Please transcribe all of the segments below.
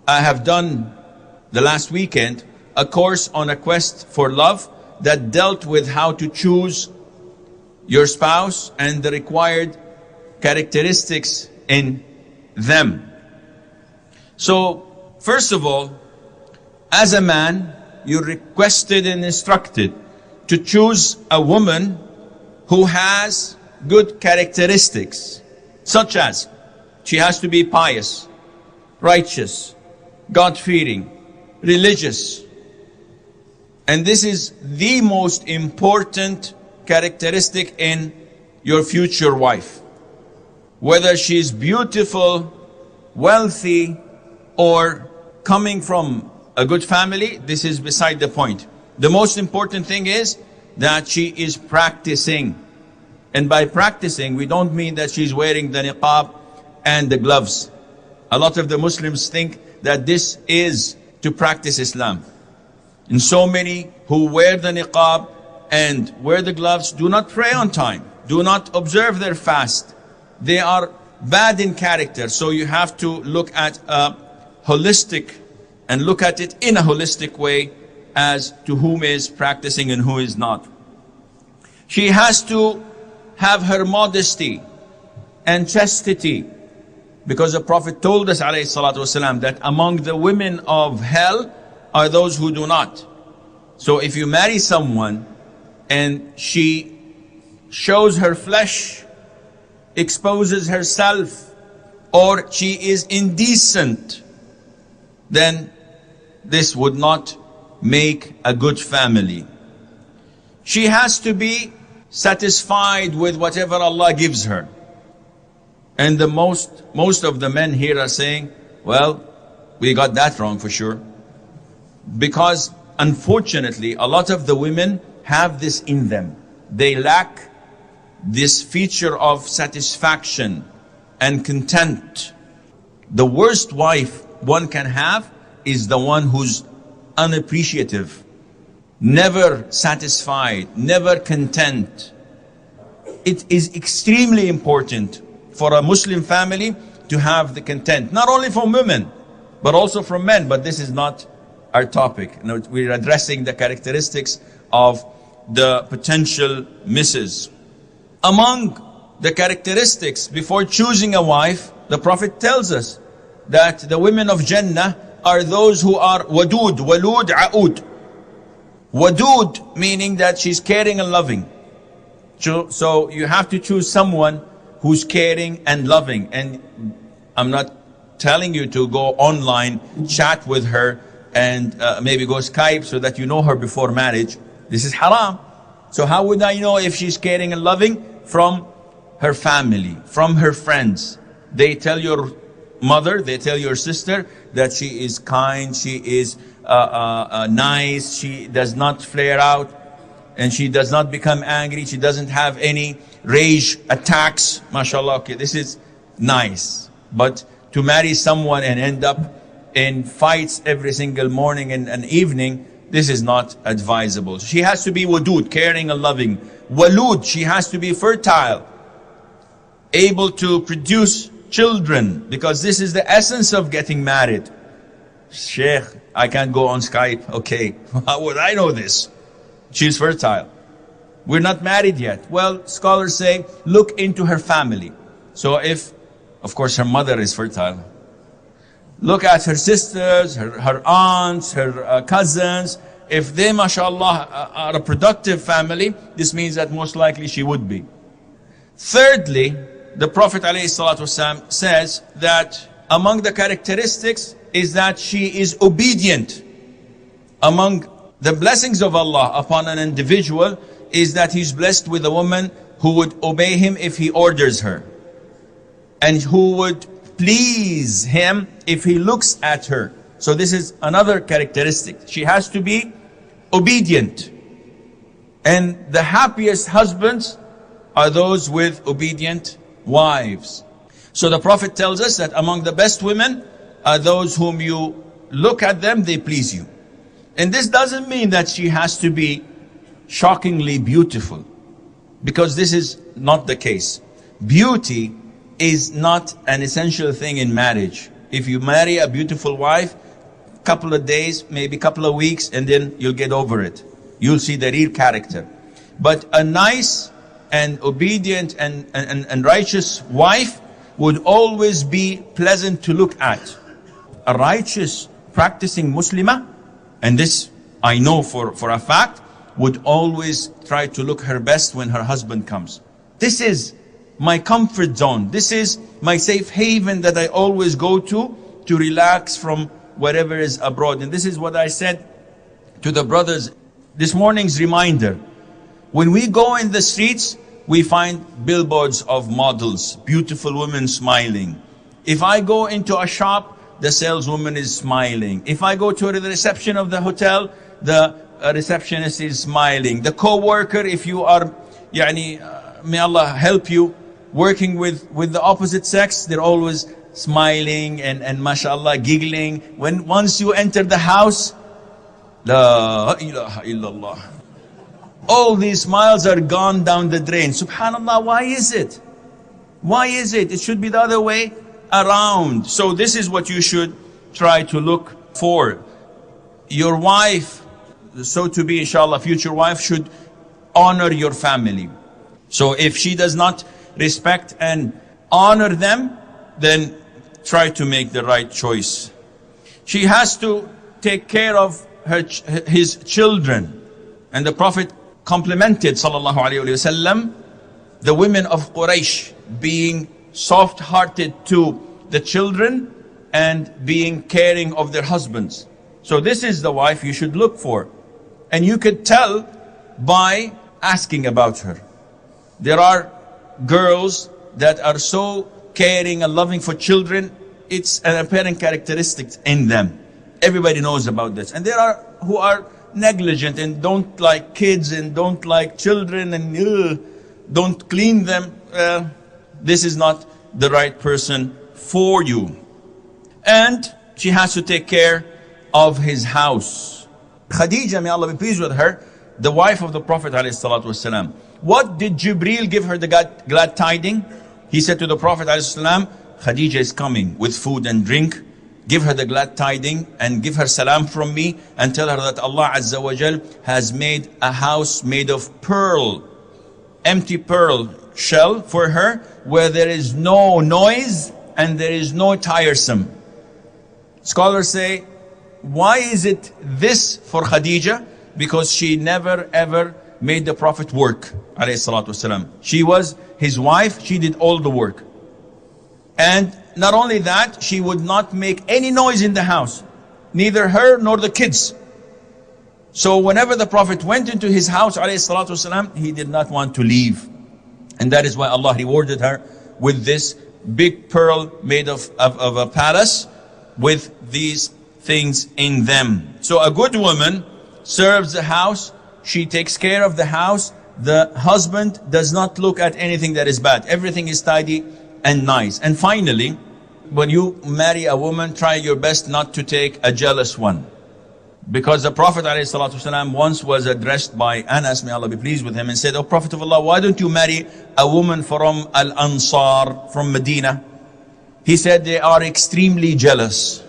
I have done the last weekend a course on a quest for love that dealt with how to choose your spouse and the required characteristics in them. So, first of all, as a man, you're requested and instructed to choose a woman who has good characteristics, such as she has to be pious, righteous, God-fearing, religious. And this is the most important characteristic in your future wife. Whether she's beautiful, wealthy, or coming from a good family, this is beside the point. The most important thing is that she is practicing. And by practicing, we don't mean that she's wearing the niqab and the gloves. A lot of the Muslims think that this is to practice Islam. And so many who wear the niqab and wear the gloves do not pray on time, do not observe their fast. They are bad in character. So you have to look at a holistic and look at it in a holistic way as to whom is practicing and who is not. She has to have her modesty and chastity, because the Prophet told us ﷺ that among the women of hell are those who do not. So if you marry someone and she shows her flesh, exposes herself, or she is indecent, then this would not make a good family. She has to be satisfied with whatever Allah gives her. And the most of the men here are saying, well, we got that wrong for sure. Because unfortunately, a lot of the women have this in them. They lack this feature of satisfaction and content. The worst wife one can have is the one who's unappreciative, never satisfied, never content. It is extremely important for a Muslim family to have the content, not only from women, but also from men. But this is not our topic. No, we're addressing the characteristics of the potential misses. Among the characteristics before choosing a wife, the Prophet tells us that the women of Jannah are those who are wadud, walud, a'ud. Wadud meaning that she's caring and loving. So you have to choose someone who's caring and loving. And I'm not telling you to go online, chat with her, and maybe go Skype so that you know her before marriage. This is haram. So how would I know if she's caring and loving? From her family, from her friends. They tell your mother, they tell your sister that she is kind, she is nice, she does not flare out, and she does not become angry, she doesn't have any rage attacks. MashaAllah, okay, this is nice. But to marry someone and end up in fights every single morning and evening, this is not advisable. She has to be wadud, caring and loving. Walud, she has to be fertile, able to produce children, because this is the essence of getting married. Sheikh, I can't go on Skype. Okay, how would I know this? She's fertile. We're not married yet. Well, scholars say, look into her family. So if, of course, her mother is fertile, look at her sisters, her aunts, her cousins. If they, mashallah, are a productive family, this means that most likely she would be. Thirdly, the Prophet ﷺ says that among the characteristics is that she is obedient. Among the blessings of Allah upon an individual is that he's blessed with a woman who would obey him if he orders her, and who would please him if he looks at her. So this is another characteristic. She has to be obedient. And the happiest husbands are those with obedient wives. So the Prophet tells us that among the best women are those whom you look at them, they please you. And this doesn't mean that she has to be shockingly beautiful, because this is not the case. Beauty is not an essential thing in marriage. If you marry a beautiful wife, couple of days, maybe couple of weeks, and then you'll get over it. You'll see the real character. But a nice and obedient and righteous wife would always be pleasant to look at. A righteous, practicing Muslimah, and this I know for a fact, would always try to look her best when her husband comes. This is my comfort zone. This is my safe haven that I always go to relax from whatever is abroad. And this is what I said to the brothers this morning's reminder. When we go in the streets, we find billboards of models, beautiful women smiling. If I go into a shop, the saleswoman is smiling. If I go to the reception of the hotel, the receptionist is smiling. The co-worker, if you are, may Allah help you, working with the opposite sex, they're always smiling and mashallah, giggling. Once you enter the house, La ilaha illallah. All these smiles are gone down the drain. Subhanallah, why is it? Why is it? It should be the other way around. So this is what you should try to look for. Your wife, so to be inshallah, future wife, should honor your family. So if she does not respect and honor them, then try to make the right choice. She has to take care of his children. And the Prophet complimented sallallahu alaihi wasallam the women of Quraysh being soft-hearted to the children and being caring of their husbands. So this is the wife you should look for. And you could tell by asking about her. There are girls that are so caring and loving for children, it's an apparent characteristic in them. Everybody knows about this. And there are who are negligent and don't like kids and don't like children and don't clean them. This is not the right person for you. And she has to take care of his house. Khadija, may Allah be pleased with her, the wife of the Prophet ﷺ. What did Jibreel give her the glad tiding? He said to the Prophet ﷺ, Khadija is coming with food and drink. Give her the glad tiding and give her salam from me and tell her that Allah Azza wa Jal has made a house made of pearl, empty pearl shell for her, where there is no noise and there is no tiresome. Scholars say, why is it this for Khadija? Because she never ever made the Prophet work, alayhi salatu wasalam. She was his wife, she did all the work. And not only that, she would not make any noise in the house, neither her nor the kids. So whenever the Prophet went into his house, alayhi salatu wasalam, he did not want to leave. And that is why Allah rewarded her with this big pearl made of a palace with these things in them. So a good woman serves the house, she takes care of the house. The husband does not look at anything that is bad. Everything is tidy and nice. And finally, when you marry a woman, try your best not to take a jealous one. Because the Prophet ﷺ once was addressed by Anas, may Allah be pleased with him, and said, "O Prophet of Allah, why don't you marry a woman from Al-Ansar, from Medina?" He said, they are extremely jealous.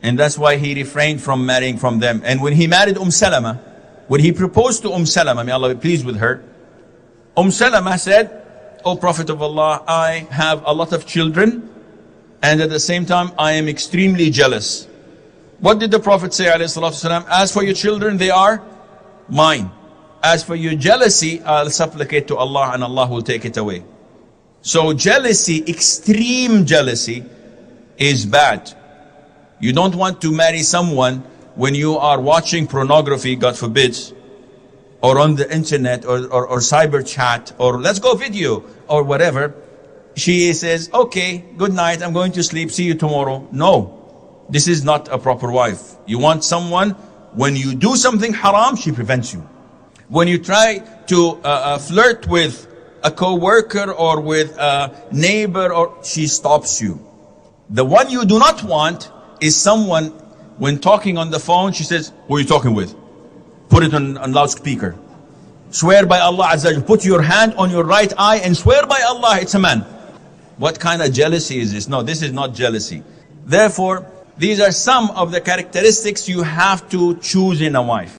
And that's why he refrained from marrying from them. And when he married Salama, when he proposed to Salama, may Allah be pleased with her, Salama said, "O Prophet of Allah, I have a lot of children, and at the same time, I am extremely jealous." What did the Prophet say, alayhi salatu wasalam? As for your children, they are mine. As for your jealousy, I'll supplicate to Allah and Allah will take it away. So jealousy, extreme jealousy, is bad. You don't want to marry someone when you are watching pornography, God forbid, or on the internet, or cyber chat, or let's go video, or whatever. She says, okay, good night, I'm going to sleep, see you tomorrow. No, this is not a proper wife. You want someone, when you do something haram, she prevents you. When you try to flirt with a co-worker or with a neighbor, or she stops you. The one you do not want is someone, when talking on the phone, she says, "Who are you talking with?" Put it on loudspeaker. Swear by Allah Azza wa Jalla. Put your hand on your right eye and swear by Allah, it's a man. What kind of jealousy is this? No, this is not jealousy. Therefore, these are some of the characteristics you have to choose in a wife.